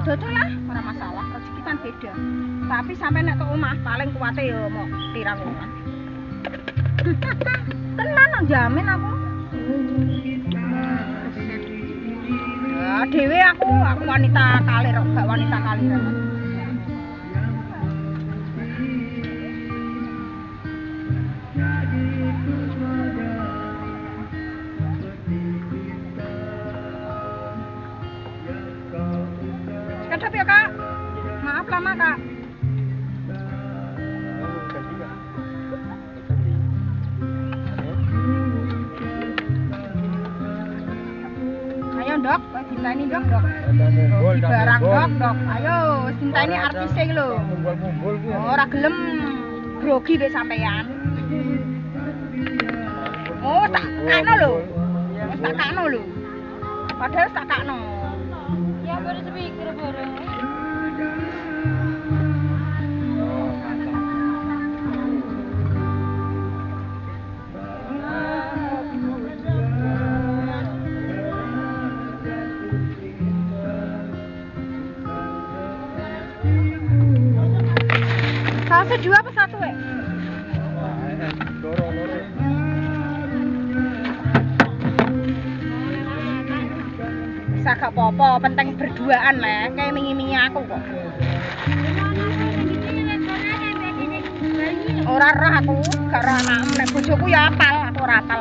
dodol lah, ora masalah, rezeki kan beda. Tapi sampai nek ke omah paling kuwate ya mau pirang wulan. Tenan jamin aku. Ya dhewe aku wanita kalir, gak wanita kaliran. Kedap ya Kak, maaf lama Kak. Ayo Dok, cinta ini Dok. Di barang Dok. Ayo, cinta ini artisnya iki lho. Ora gelem grogi wis sampean. Oh, tak kakno lho. Wis tak kakno lho. Padahal tak kakno. Ya baru sepikir bareng. Sausnya dua apa satu ya? Bisa gak apa-apa, penting berduaan lah, kayak mingi-mingi aku kok. Ora roh aku, gak roh anakmu, nek bojoku ya apal, aku ora apal.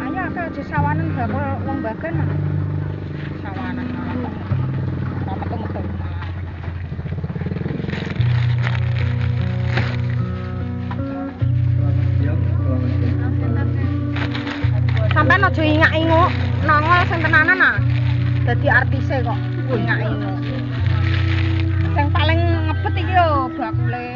Ayo aku aja sawanan bakul wong bagan mah. Sawanan malah kok. Ora metu-metu. Sampeyan aja ingak-inguk nongol sing tenanan ah. Dadi artise kok ingak-inguk. Sing paling ngebet iki yo bakule.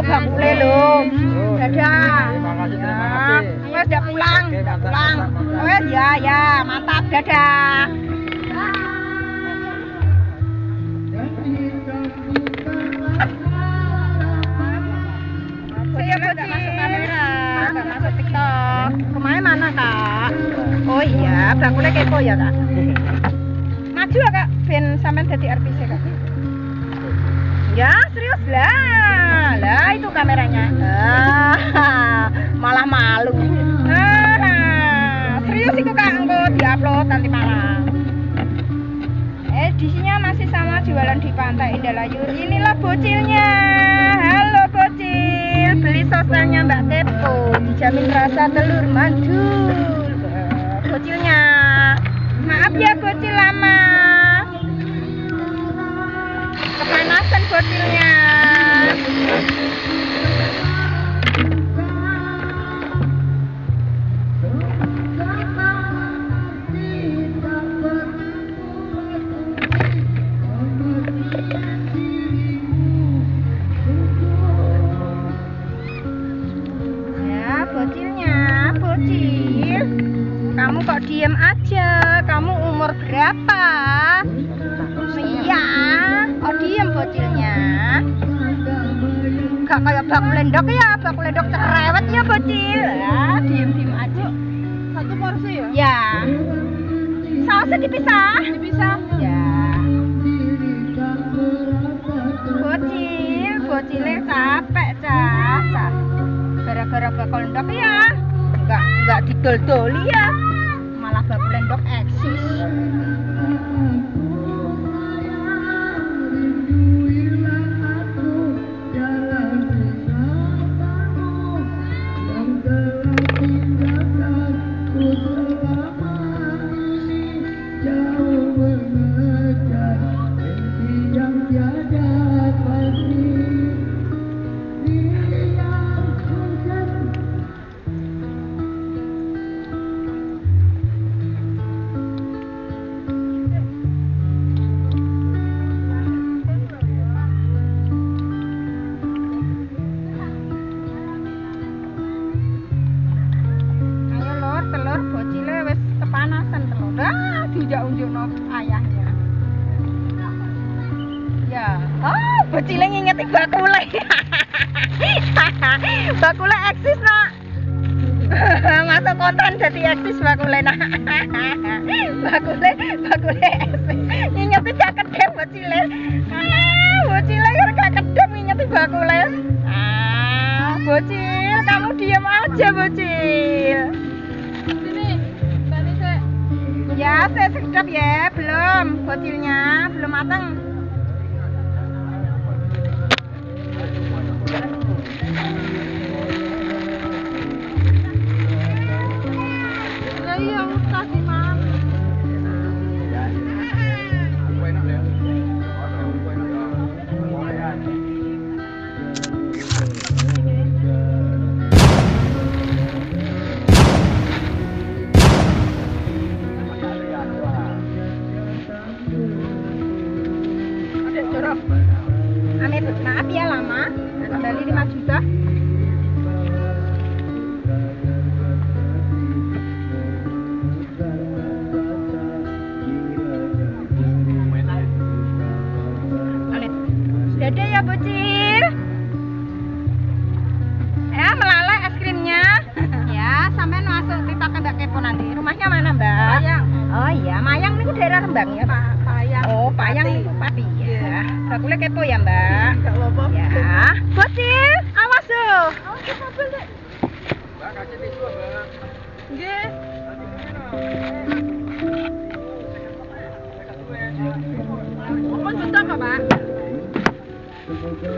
Bakule lho. Dadah. Wes udah pulang. Wes ya, mantap dadah. Saya enggak masuk kamera, enggak masuk TikTok. Rumahnya mana, Kak? Oh iya, bakule kepo ya, Kak. Maju ya, Kak, ben sampean dadi artis ya, Kak. Ya, serius lah. Lah itu kameranya. Malah malu. Serius itu Kak, engko diupload nanti malam. Edisinya masih sama, jualan di Pantai Indah Layu. Inilah bocilnya. Halo bocil, beli sosnya Mbak Tepo. Dijamin rasa telur mandul. Bocilnya. Maaf ya bocil lama. Kepanasan bocilnya. Ya bocilnya, bocil. Kamu kok diem aja? Kamu umur berapa? Iya. Oh diem bocilnya. Gak kayak bakul endok ya, bakul endok cerewet ya bocil. Ya, diem aja. Satu porsi ya? Ya. Sausnya dipisah? Dipisah. Ya. Bocilnya capek, Cah. Gara-gara bakul endok ya. Enggak didol-doli ya. Malah bakul endok eksis. bocile ngingeti bakule. Bakule eksis nak. Masuk konten jadi eksis bakule nak. Bakule eksis. Ngingeti gak kedem bocile. Bocile gak kedem ngingeti bakule. Bocil, kamu diam aja bocil. Sini, tadi saya. Ya, saya sedap ya, belum. Bocilnya belum matang. Iya, usah sih, Mam. Amit, maaf ya lama. Kembali 5 juta. Dadah ya bocil. Ya melalai es krimnya. Ya sampai masuk TikTok Mbak Kepo nanti. Rumahnya mana Mbak? Payang. Oh iya, Mayang ini daerah Rembang ya Pak? Payang. Oh Payang itu Pati ya. Bakule kepo ya Mbak. Ya. Bocil, awas tuh. Awas mobil deh. Mbak kasih tisu Mbak. Nggih. Apa juta Pak?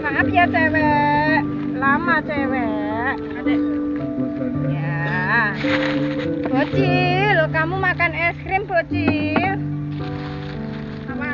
Maaf ya cewek, lama cewek. Adek. Ya. Bocil, kamu makan es krim bocil. Apa?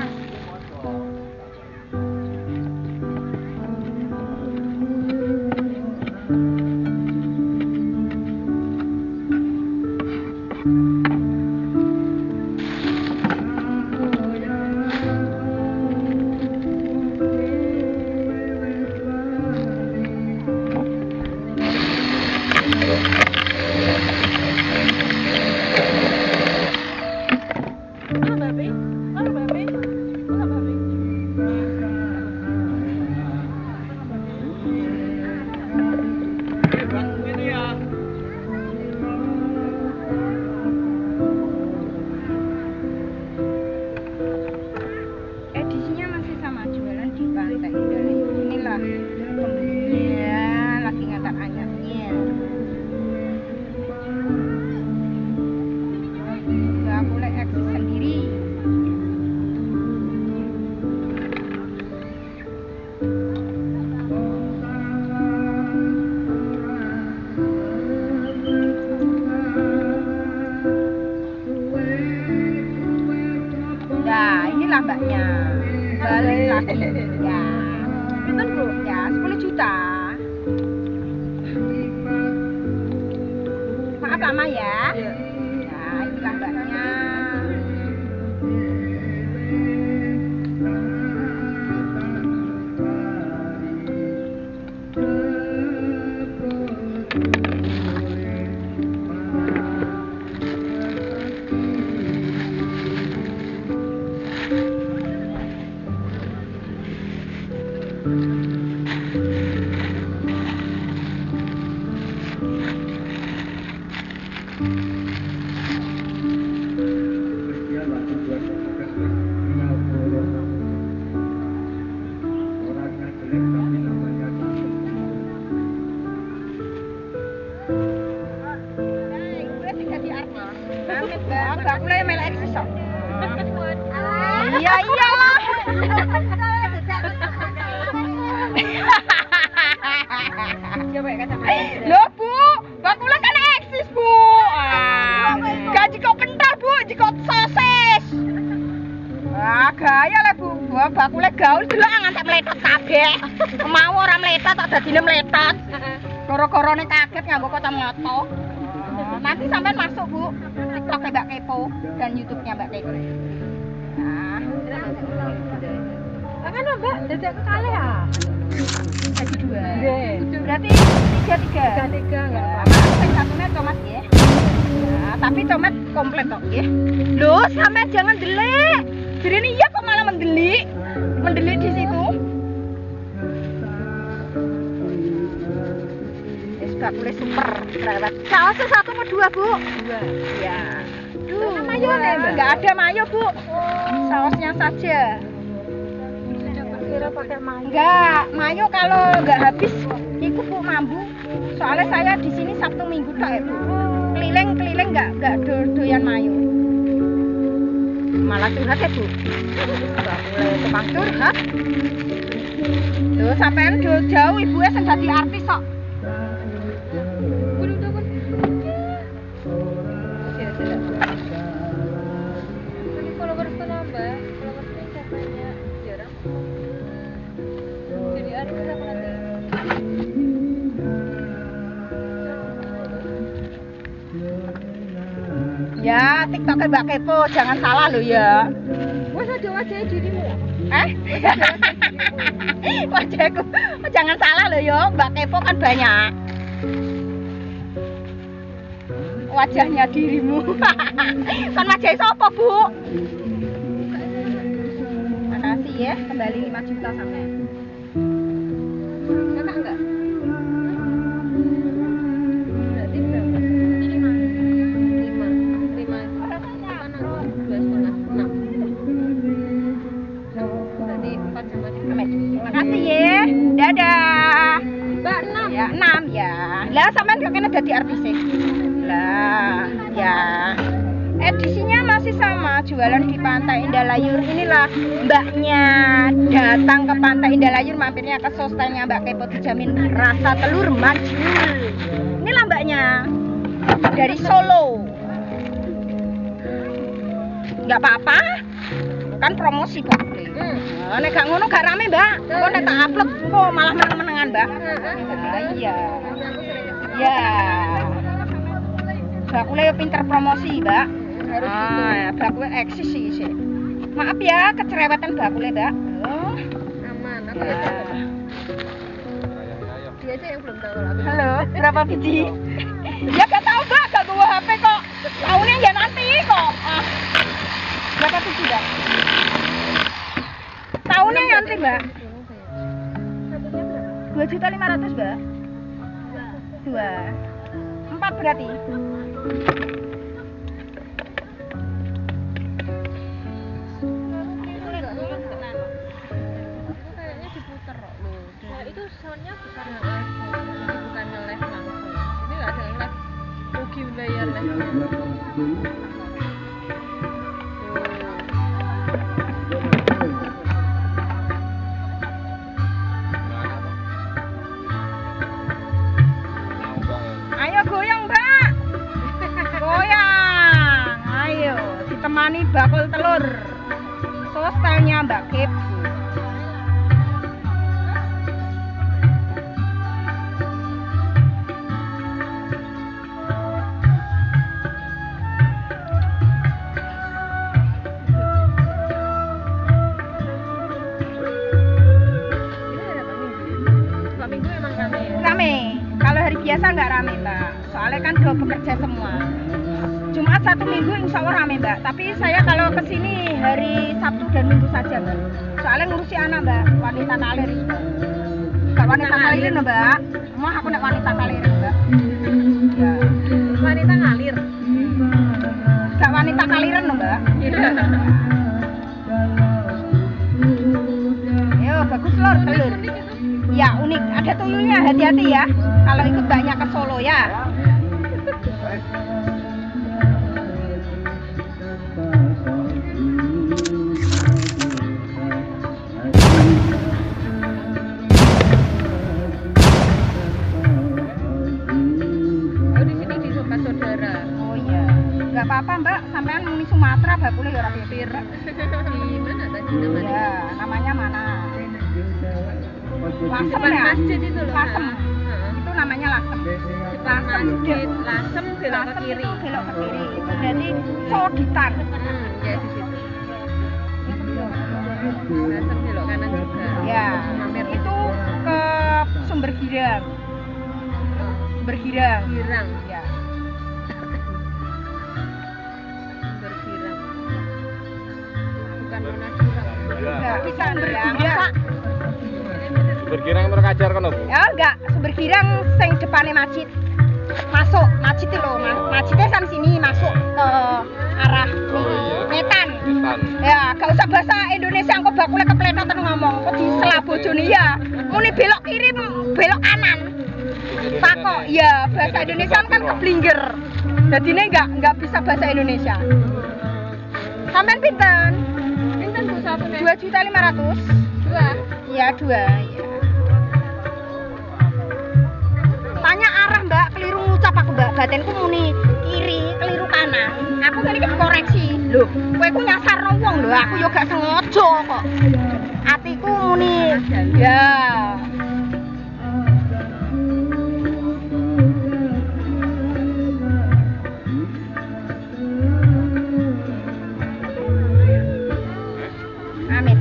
Edisinya masih sama, jualan di pantai. Inilah pembelinya lagi ngantar anyaknya. Gak boleh eksis sendiri. Nah, inilah mbaknya. Balik lagi. Ya. Pinten, Bu? Ya, 10 juta. Maaf lama ya. Ya, inilah mbaknya. Bakule melek eksis kok. Iya iyalah. Loh Bu, bakule kan eksis Bu. Gaji kok kental Bu, jika sosis. Gaya lah Bu, bakule gaul dulu ngantek meletot kabeh. Mau ora meletot tak dadine meletot. Koro-korone kaget nganggo kacamata. Nanti sampai masuk Bu, TikTok Mbak Kepo dan YouTube-nya Mbak Kepo. Nah, kan Mbak, dadak kekali ya? Jadi 2. Berarti 3 enggak apa-apa. Satunya comat ya. Nah, tapi comat komplit kok ya. Loh, sampai jangan delik. Jadi ini iya kok malah mendelik. Mendelik di situ. bakule super cerewet. Sausnya 1 atau 2, Bu? 2. Ya. Mayo enggak ada mayo, Bu. Sausnya saja. Kira pakai mayo. Enggak, mayo kalau enggak habis ikut Bu mambu. Soalnya saya di sini Sabtu Minggu tok, Bu. Keliling-keliling enggak doyan mayo. Malah curhat ya, Bu. Bakule tukang curhat. Tuh sampean jauh ibunya sing dadi artis kok. Ya, TikToknya Mbak Kepo, jangan salah loh ya. Wes aja wajahnya dirimu. Wajahku, jangan salah loh ya, Mbak Kepo kan banyak. Wajahnya dirimu. Kan wajahnya siapa, Bu? Makasih ya, kembali 5 juta sampai. Kakak enggak? Makasih ya. Dadah. Mbak 6. Ya, 6 ya. Lah sampean gak kena dadi artis e. Lah, ya. Edisinya masih sama, jualan di Pantai Indah Layur. Inilah mbaknya datang ke Pantai Indah Layur, mampirnya ke sostelnya Mbak Kepo, dijamin rasa telur manjur. Inilah mbaknya dari Solo. Nggak apa-apa, kan promosi kok. Nek gak ngono gak rame, Mbak. Kok nek tak upload kok malah meneng-menengan, Mbak. Iya. Ya. Bakule yo pinter promosi, Mbak. Harus bakule eksis sih. Maaf ya kecerewetan bakule, Mbak. Oh. Aman, aku ya. Dia aja yang belum tahu. Halo, berapa biji? Ya gak tahu, Mbak, gak bawa HP kok. Tahunya ya nanti kok. Berapa biji, Mbak? Tahunnya nanti, Mbak. 2.500.000, Mbak. 2. 4 berarti. Kayaknya diputer kok loh. Nah, itu soundnya bukan live langsung. Ini nggak ada live, rugi bayar live. Ayo goyang, Mbak. Goyang. Ayo, ditemani bakul telur. Sostelnya Mbak Kepo. Rame. Kalau hari biasa nggak rame, Mbak. Soalnya kan udah bekerja semua. Jumat 1 minggu insya Allah rame, Mbak. Tapi saya kalau kesini hari Sabtu dan Minggu saja, Mbak. Soalnya ngurusi anak, Mbak. Wanita kalir. Gak wanita kalir, Mbak. Mah aku nek wanita kalir, Mbak. Ya. Wanita ngalir. Gak wanita kaliran, Mbak. Yo, bagus lor telur. Ya unik, ada tuyulnya, hati-hati ya kalau ikut banyak ke Solo ya. Oh di sini di Suka Saudara. Oh iya, nggak apa-apa Mbak, sampean muni Sumatera bakule ya ora pipir. Di mana tadi namanya? Ya, namanya mana? Lasem ya? Masjid itu loh. Lasem. Itu namanya Lasem. Lasem masjid, Lasem belok ke kiri. Belok ke kiri. Itu jadi Soditan. Ya di situ. Lasem belok kanan juga. Ya, itu ke Sumber Girang. Sumber Girang. Girang. Ya. Sumber Girang. Bukan Mana Girang. Enggak, bisa Sumber Girang. Berkirang mereka ajar kan, Bu? Ya enggak, bergirang sing depane masjid. Masuk masjid itu loh, masjidnya sampai sini masuk ke arah Wetan. Ya, gak usah bahasa Indonesia engko bakule kepletotan ngomong. Kok di selabojone ya. Muni belok kiri, belok kanan. Takok, ya bahasa Indonesia kan keblinger. Dadine enggak bisa bahasa Indonesia. Sampean pinten? Pinten Bu satune? 2.500.000. Dua. Iya, 2 ya. Tanya arah Mbak, keliru ngucap aku Mbak. Batinku muni kiri, keliru kanan. Aku kali iki koreksi. Lho, kowe ku nyasarno wong lho, aku yo gak sengaja kok. Atiku muni ya. Amin.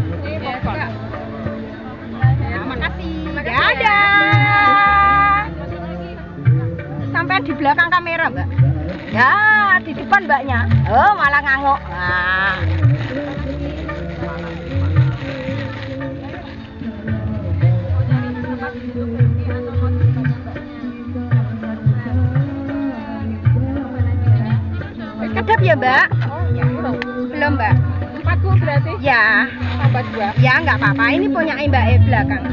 Makasih. Dadah. Sampai di belakang kamera, Mbak. Ya, di depan Mbaknya. Oh, malah ngangok. Nah. Kedap ya, Mbak? Oh, ya, belum, Mbak. 4 berarti? Ya. Tambah 2. Ya, nggak apa-apa. Ini punya Mbak belakang.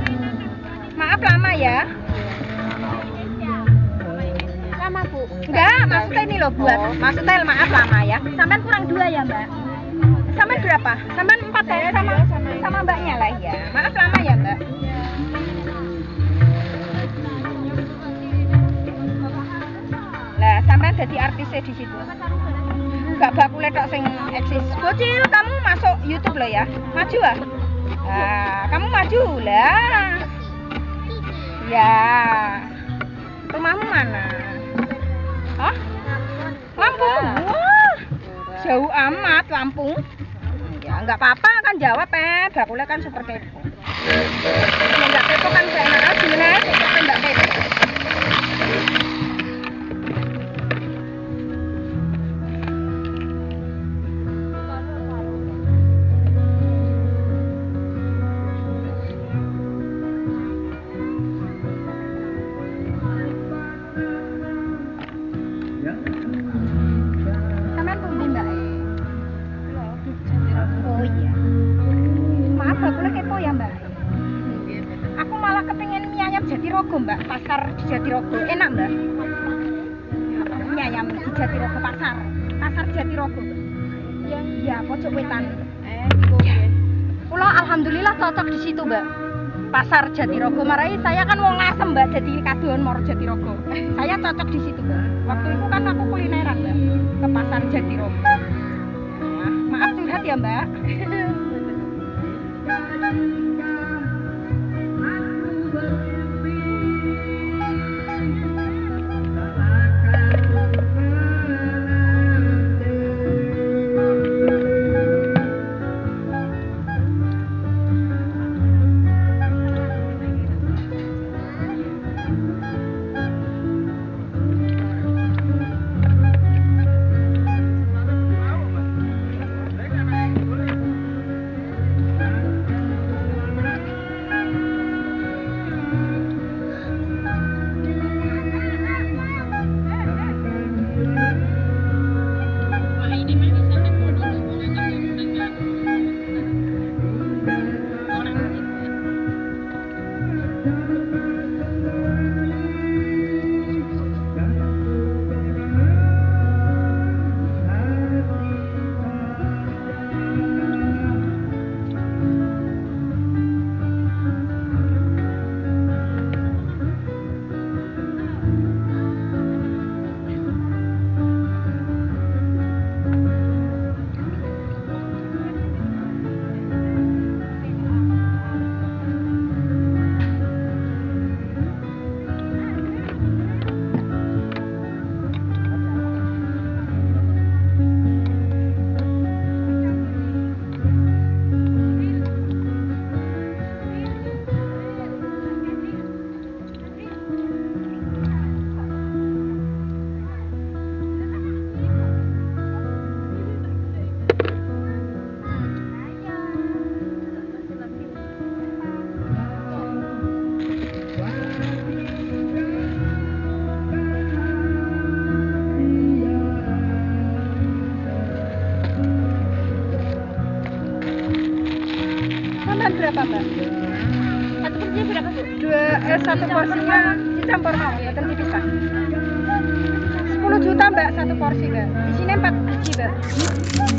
Maaf lama ya. Lama Bu? Enggak, maksudnya ini loh buat. Maksudnya maaf lama ya. Sampai kurang 2 ya Mbak? Sampai berapa? Sampai 4 ya sama Mbaknya lah ya. Maaf lama ya Mbak. Lah sampai jadi artisnya di situ. Gak bakule tok sing eksis. Bocil, kamu masuk YouTube loh ya. Maju ah. Nah, kamu maju lah. Ya. Rumahmu mana? Hah? Lampung. Wah. Jauh amat Lampung. Ya enggak apa-apa kan jawab bakule kan super kepo. Ya enggak kepo kan saya enak aja nih, enggak kepo. Mbak, pasar di Jatirogo enak Mbak. Mie ayam di Jatirogo pasar Jatirogo. Iya, pojok wetan. Kula alhamdulillah cocok di situ Mbak. Pasar Jatirogo. Marai saya kan wong Asem Mbak, jadi kadoan moro Jatirogo. Saya cocok di situ Mbak. Waktu itu kan aku kulineran Mbak, ke pasar Jatirogo. Ya, maaf curhat ya Mbak. berapa, Mbak? Satu porsinya berapa, Bu? Satu porsinya dicampur mau, bukan dipisah. 10 juta, Mbak, satu porsi, Mbak. Di sini 4 biji, Mbak.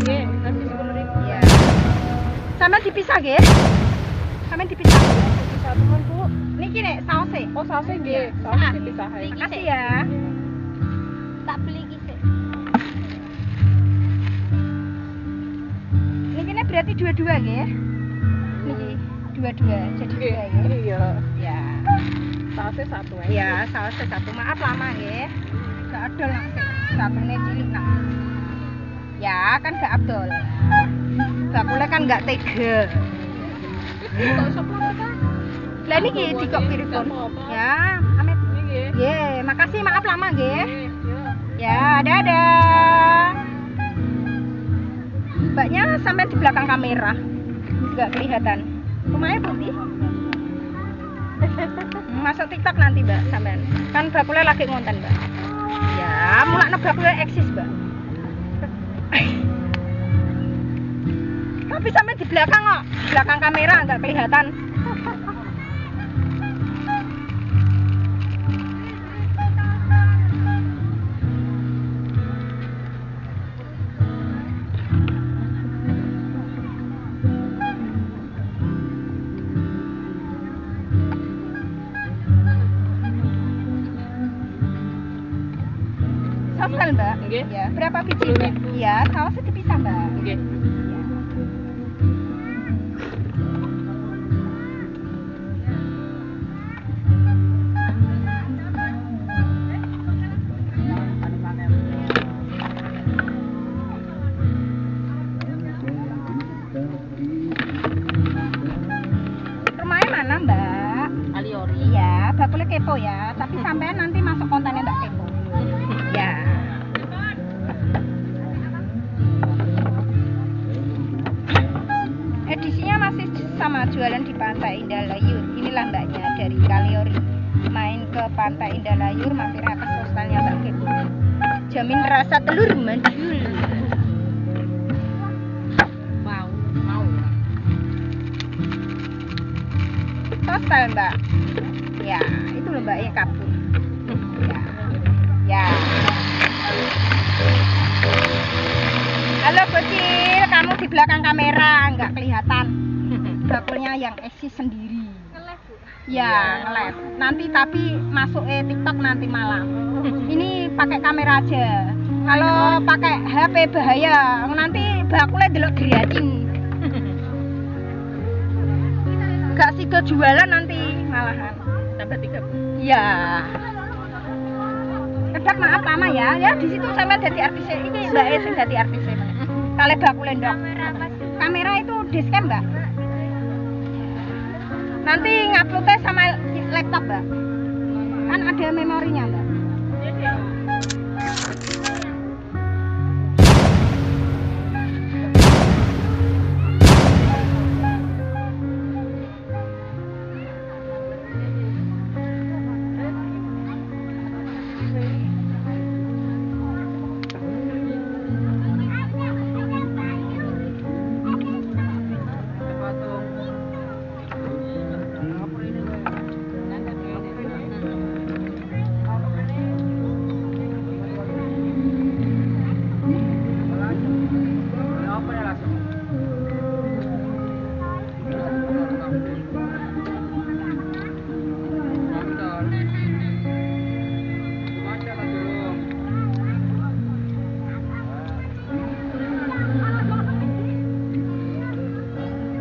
Nggih, kasih 10.000. Iya. Sama dipisah, nggih? Sama dipisah. Bisa teman, Bu. Niki nek sausé. Oh, sausnya nggih. Nah, Sausnya dipisah. makasih ya. Tak beli iki sik. Niki nek berarti dua-dua nggih. Niki dua-dua jadi dua nggih. Iya. Ya. Sausnya satu aja. Ya, sausé satu. Maaf lama nggih. Gak adol nak sik. Satune cilik nak. Ya, kan gak abdol. Bakule kan gak tega. Kok sapa ta? Lah niki dikok piripun? Ya, amit. Nggih. Nggih, makasih maaf lama nggih. Iya. Ya, dadah. Mbaknya sampai di belakang kamera. Enggak kelihatan. Rumahnya putih. Masuk TikTok nanti, Mbak, sampean. Kan bakule lagi ngonten, Mbak. Ya, mulakno bakule eksis, Mbak. Tapi sampai di belakang kok, di belakang kamera enggak kelihatan. Sausal, Mbak. Nggih. Ya, berapa biji, Mbak? Iya, sausnya dipisah, Mbak. Nggih. Rumahnya mana, Mbak? Aliori. Iya, bakule kepo ya. Tapi sampean nanti masuk kontennya Mbak Kepo. Ya. Edisinya masih sama, jualan di Pantai Indah Layur. Inilah mbaknya dari Kaliori. Main ke Pantai Indah Layur, mampir atas hostelnya Mbak Kepo. Jamin rasa telur manjul. Mau. Hostel, Mbak. Ya, itu loh Mbak yang kabur. Ya. Ya. Halo bocil, kamu di belakang kamera nggak kelihatan. Bakulnya yang eksis sendiri. Ngelef, Bu. Ya, nge-live. Nanti tapi masuk TikTok nanti malam. Ini pakai kamera aja. Kalau pakai HP bahaya. Nanti bakulnya delok geriacin. Gak sido jualan nanti malahan. Tambah 3, Bu. Iya. Kedap maaf lama ya. Ya di situ sampai jadi artis. Ini Mbak sing jadi artis. Kale bakule ndok. Kamera itu dashcam, Mbak. Nanti nguploadnya sama laptop, Mbak. Kan ada memorinya, Mbak.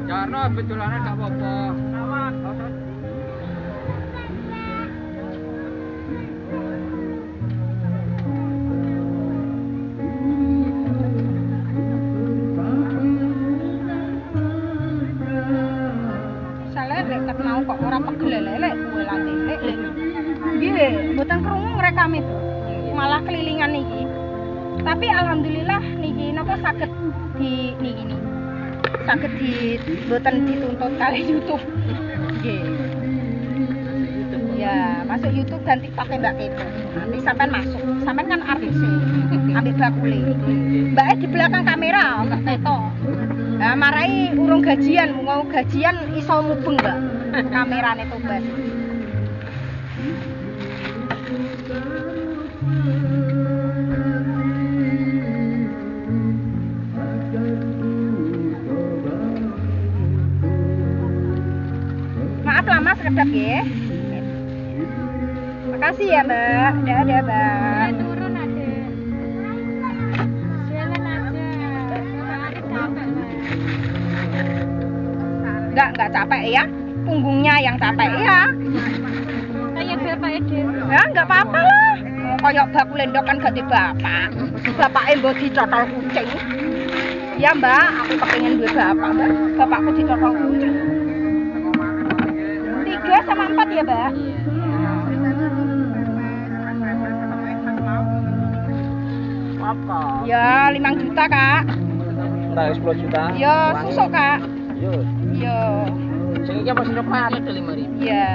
Jarno betulane gak apa-apa. Soalnya lek mau kok ora pegel lek kuwe lali lek. Nggih, mboten krungu ngrekam itu. Malah kelilingan niki. Tapi alhamdulillah niki napa saged di niki niki. Saged di mboten dituntut kali YouTube. Nggih. Ya, masuk YouTube dan TikTok Mbak Kepo. Nanti sampean masuk. Sampean kan artis. Ambil bakule. Mbaknya di belakang kamera, enggak ketok. Lah marai urung gajian, mau gajian iso mubeng, Mbak. Kamerane Tobas. Maaf lama sekedap ya. Makasih ya, Mbak. Dadah, Mbak. Turun aja. Jalan aja. Enggak capek ya. Punggungnya yang capek ya. Kayak bapak Ede. Ya, enggak apa-apa lah. Kayak bak lendok kan ganti bapak. Bapaknya mbok dicotol kucing. Ya, Mbak, aku kepengen duwe bapak, Mbak. Bapakku dicotol kucing. 3 sama 4 ya, Mbak? Apa? Ya, 5 juta, Kak. Entah 10 juta. Ya, susuk, Kak. Yo. Ya. Sing iki apa sing depan? Ada 5.000. Ya.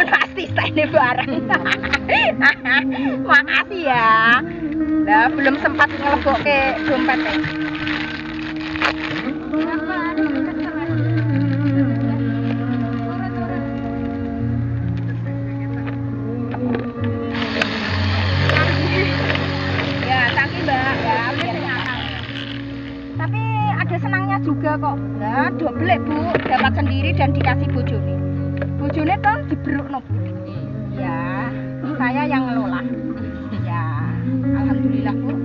Pasti saya bareng. Makasih ya. Lah belum sempat ngelebokke dompetnya. Ya, canggih Mbak. Ya, biar nyata. Tapi ada senangnya juga kok. Nah, double Bu, dapat sendiri dan dikasih bojone. Bojone kan diberukno Bu. Ya, saya yang ngelola. Ya, alhamdulillah Bu.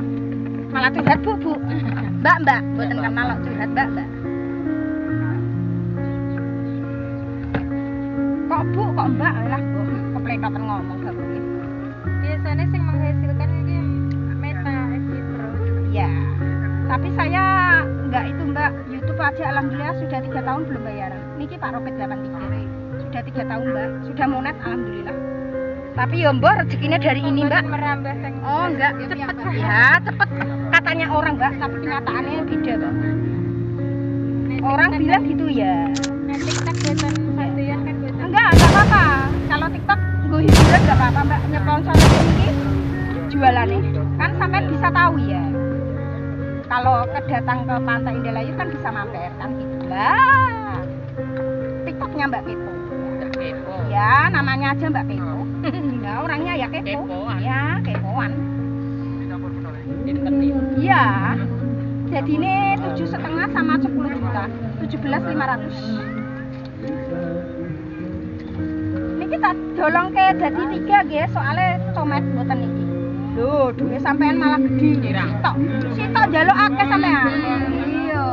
Malah curhat Bu. Mbak, mboten kenal kok curhat Mbak. Kok Bu, kok Mbak lah Bu. Kepletotan ngomong gak Bu. Biasanya sing menghasilkan ini Meta Pro. Ya. Tapi saya enggak itu Mbak, YouTube aja alhamdulillah sudah 3 tahun belum bayaran. Niki Pak Robert 83. Sudah 3 tahun Mbak, sudah monet alhamdulillah. Tapi ya Mbak rezekinya dari ini Mbak. Merambah yang Oh enggak, cepet ya, cepet katanya orang Mbak, tapi kenyataannya beda Mbak. Orang bilang gitu ya. Nah, TikTok buatan satuan kan buatan. Enggak apa-apa. Kalau TikTok gue hiburan enggak apa-apa Mbak, nyeponsor ini jualannya. Kan sampai bisa tahu ya. Kalau kedatang ke Pantai Indramayu kan bisa mampir kan gitu lah. TikToknya Mbak Kepo. Kepo. Ya namanya aja Mbak Kepo. Ya orangnya ya kepo. Kepoan. Ya kepoan. Dideketin. Iya. Jadi ini 7,5 sama 10 juta. 17.500. Ini kita dolong ke jadi 3 guys, soalnya comet buatan ini. Loh, duwe sampean malah gede. Kirang. Sitok njaluk akeh sampean. Iya.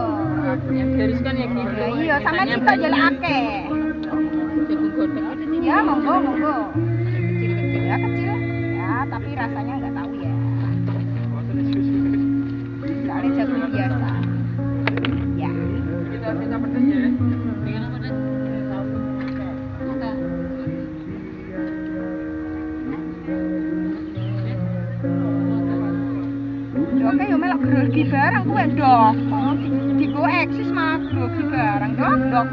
Yang garis kan ya gitu. Ya iya, sampean sitok njaluk akeh. Jagung godok itu sih. Ya, monggo. Kecil-kecil. Ya kecil. Ya, tapi rasanya enggak tahu ya. Soalnya jagung biasa. Ya. Kita pedes ya. Dengan apa pedes? Maka. Ya oke yo melok grogi barang kuwe ndok. Digo eksis malah grogi barang ndok.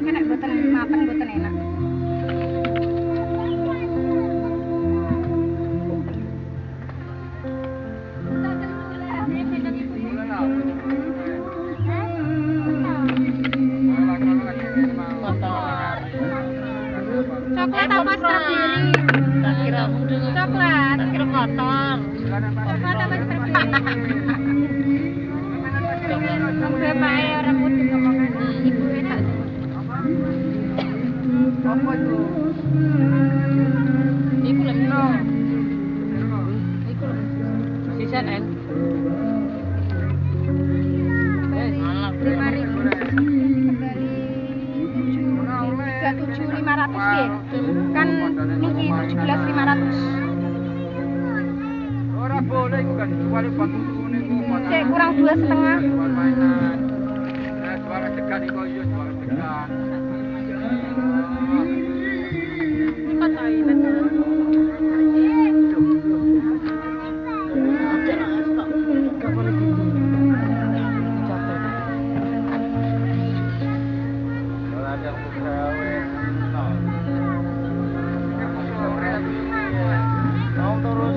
Iki nek boten mateng boten enak. Coklat apa strawberry? Tak kira coklat. Tak kira kotor. Coklat apa strawberry? Bapak orang putih ngomongan. Ibu enak. Apa itu? Iku lagi. Iku sisa en. Malah 5.000. Kembali 37.500 ya. Kan niki 17.500. Ora boleh iku kan jual batune iku. Cek kurang 2,5. Jual mainan. Nah, jual cegan iku yo jual cegan.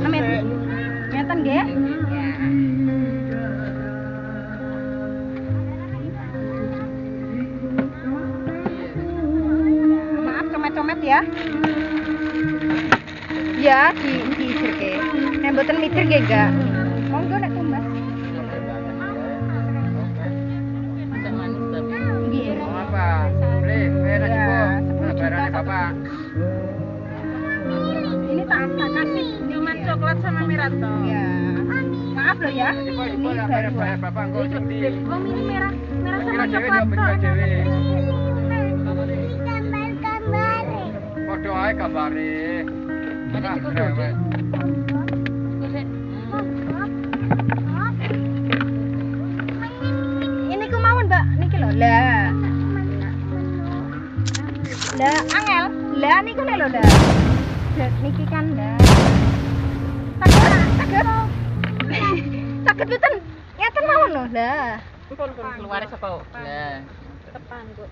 Amin. Ya, diisirke. Nek mboten mikir nggih enggak. Monggo nek tumbas. Masak manis tapi. Nggih. Mau apa? Beli, enak Ya, juga. 10 juta Lebarannya satu. Bapak. Ini tak kasih Cuma coklat sama Miranto. ya. Maaf loh ya. Coba Ini lah baru. bayar Bapak engko sing di. Oh, ini merah Kira dhewe yo penjual dhewe. Padha ae gambare. Ada cukup gede. Ini ku mawon, Mbak. Niki lho. Lah. Lah, angel. Lah niku nek lho, lah. Niki kan lah. Saged. Saged mboten. Ngeten mawon lho, lah. Keluar saka. Lah. Tepanggo.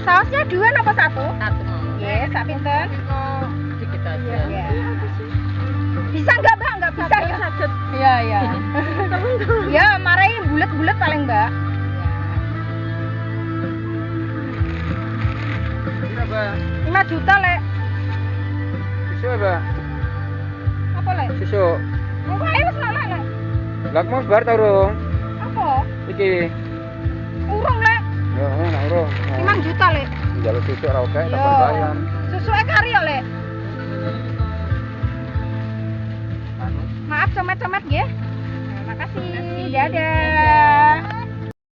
Sausnya 2 apa 1? Satu mau. Nggih, sak pinten? Dikit aja. Iya. Bisa enggak, Mbak? Enggak bisa ya? Iya, iya. Ya, marahin bulet-bulet paling, Mbak. Pira, Mbak? 5 juta, Lek. Susu, Mbak. Apa, Lek? Susu. Monggo ae wis lek, Lek. Lah mau bar ta urung? Apa? Iki. Urung, Lek. Ya, ora urung. 5 juta, Lek. Njaluk susu ora oke, tak Yo. bayar. Susu kari ya, Lek. Maaf comet-comet nggih. Makasih. Dadah.